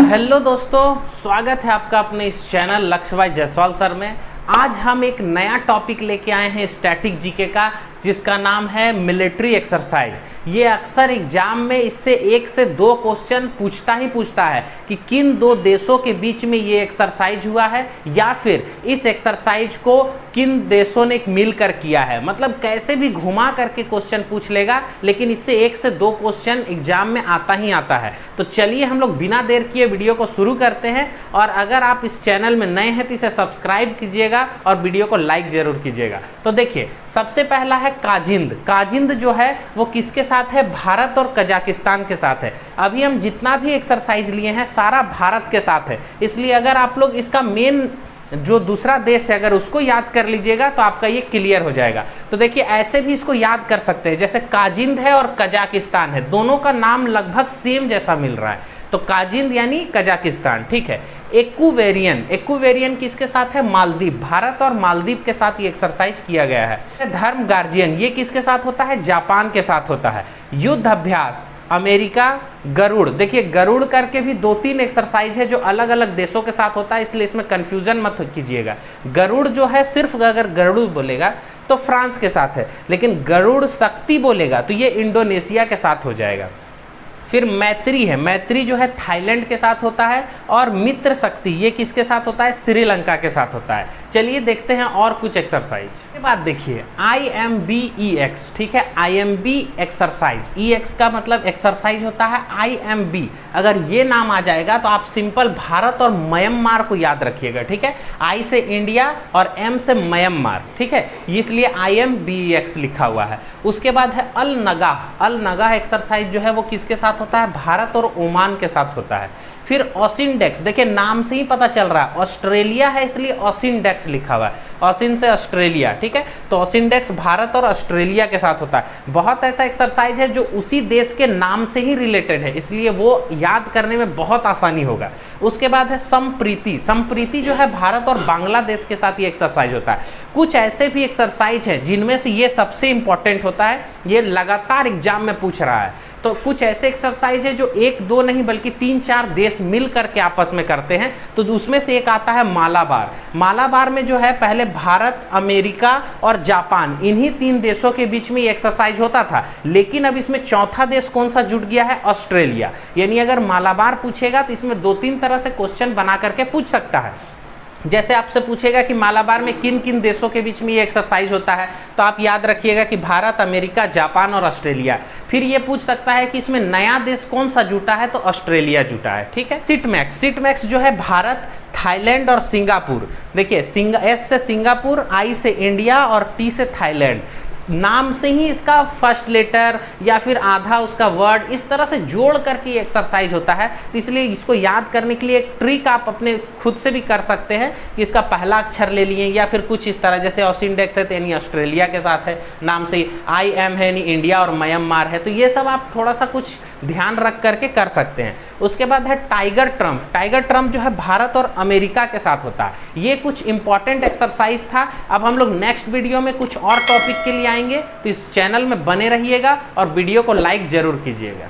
Hello दोस्तों, स्वागत है आपका अपने इस चैनल लक्ष्य भाई जायसवाल सर में। आज हम एक नया टॉपिक लेके आए हैं स्टैटिक जीके का, जिसका नाम है मिलिट्री एक्सरसाइज। ये अक्सर एग्जाम में इससे 1 से 2 क्वेश्चन पूछता है कि किन 2 देशों के बीच में ये एक्सरसाइज हुआ है, या फिर इस एक्सरसाइज को किन देशों ने मिलकर किया है। मतलब कैसे भी घुमा करके क्वेश्चन पूछ लेगा, लेकिन इससे 1 से 2 क्वेश्चन एग्जाम में आता ही आता है। तो चलिए हम लोग बिना देर किए वीडियो को शुरू करते हैं। और अगर आप इस चैनल में नए हैं तो इसे सब्सक्राइब कीजिएगा और वीडियो को लाइक जरूर कीजिएगा। तो देखिए, सबसे पहला है काजिंद। काजिंद जो है वो किसके साथ है? भारत और कजाकिस्तान के साथ है। अभी हम जितना भी एक्सरसाइज लिए हैं सारा भारत के साथ है, इसलिए अगर आप लोग इसका मेन जो दूसरा देश है अगर उसको याद कर लीजिएगा तो आपका ये क्लियर हो जाएगा। तो देखिए, ऐसे भी इसको याद कर सकते हैं, जैसे काजिंद है और कजाकिस्तान है, दोनों का नाम लगभग सेम जैसा मिल रहा है। तो काजिंद यानी कजाकिस्तान, ठीक है। एक्वेरियन किसके साथ है? मालदीव। भारत और मालदीव के साथ ये एक्सरसाइज किया गया है। धर्म गार्जियन, ये किसके साथ होता है? जापान के साथ होता है। युद्ध अभ्यास, अमेरिका। गरुड़, देखिए गरुड़ करके भी 2-3 एक्सरसाइज है जो अलग अलग देशों के साथ होता है, इसलिए इसमें कंफ्यूजन मत कीजिएगा। गरुड़ जो है सिर्फ अगर गरुड़ बोलेगा तो फ्रांस के साथ है, लेकिन गरुड़ शक्ति बोलेगा तो ये इंडोनेशिया के साथ हो जाएगा। फिर मैत्री है, मैत्री जो है थाईलैंड के साथ होता है। और मित्र शक्ति ये किसके साथ होता है? श्रीलंका के साथ होता है। चलिए देखते हैं और कुछ एक्सरसाइज के बाद। देखिए IMBEX, ठीक है, IMB एक्सरसाइज। EX का मतलब एक्सरसाइज होता है, IMB अगर ये नाम आ जाएगा तो आप सिंपल भारत और म्यांमार को याद रखिएगा, ठीक है। I से इंडिया और M से म्यांमार, ठीक है, इसलिए IMBEX लिखा हुआ है। उसके बाद है अल नगाह एक्सरसाइज जो है वो किसके साथ होता है? भारत और ओमान के साथ होता है। फिर ऑसिनडेक्स, देखिए नाम से ही पता चल रहा है ऑस्ट्रेलिया है, इसलिए ऑसिनडेक्स लिखा हुआ है, ऑसिन से ऑस्ट्रेलिया, ठीक है। तो ऑसिनडेक्स भारत और ऑस्ट्रेलिया के साथ होता है। बहुत ऐसा एक्सरसाइज है जो उसी देश के नाम से ही रिलेटेड है, इसलिए वो याद करने में बहुत आसानी होगा। उसके बाद है संप्रीति। संप्रीति जो है भारत और बांग्लादेश के साथ ये एक्सरसाइज होता है। कुछ ऐसे भी एक्सरसाइज है जिनमें से ये सबसे इंपॉर्टेंट होता है, ये लगातार एग्जाम में पूछ रहा है। तो कुछ ऐसे एक्सरसाइज है जो 1-2 नहीं बल्कि 3-4 देश मिल करके आपस में करते हैं। तो उसमें से एक आता है मालाबार। मालाबार में जो है पहले भारत, अमेरिका और जापान, इन्हीं 3 देशों के बीच में ये एक्सरसाइज होता था, लेकिन अब इसमें चौथा देश कौन सा जुड़ गया है? ऑस्ट्रेलिया। यानी अगर मालाबार पूछेगा तो इसमें 2-3 तरह से क्वेश्चन बना करके पूछ सकता है। जैसे आपसे पूछेगा कि मालाबार में किन किन देशों के बीच में ये एक्सरसाइज होता है, तो आप याद रखिएगा कि भारत, अमेरिका, जापान और ऑस्ट्रेलिया। फिर ये पूछ सकता है कि इसमें नया देश कौन सा जुटा है, तो ऑस्ट्रेलिया जुटा है, ठीक है। सिटमैक्स जो है भारत, थाईलैंड और सिंगापुर। देखिए S से सिंगापुर, I से इंडिया और T से थाईलैंड। नाम से ही इसका फर्स्ट लेटर या फिर आधा उसका वर्ड इस तरह से जोड़ करके ये एक्सरसाइज होता है। तो इसलिए इसको याद करने के लिए एक ट्रिक आप अपने खुद से भी कर सकते हैं कि इसका पहला अक्षर ले लिए या फिर कुछ इस तरह, जैसे ऑसिनडेक्स है तो यानी ऑस्ट्रेलिया के साथ है नाम से, IM है यानी इंडिया और म्यांमार है। तो ये सब आप थोड़ा सा कुछ ध्यान रख करके कर सकते हैं। उसके बाद है टाइगर ट्रम्प जो है भारत और अमेरिका के साथ होता है। ये कुछ इंपॉर्टेंट एक्सरसाइज था। अब हम लोग नेक्स्ट वीडियो में कुछ और टॉपिक के लिए आएंगे, तो इस चैनल में बने रहिएगा और वीडियो को लाइक जरूर कीजिएगा।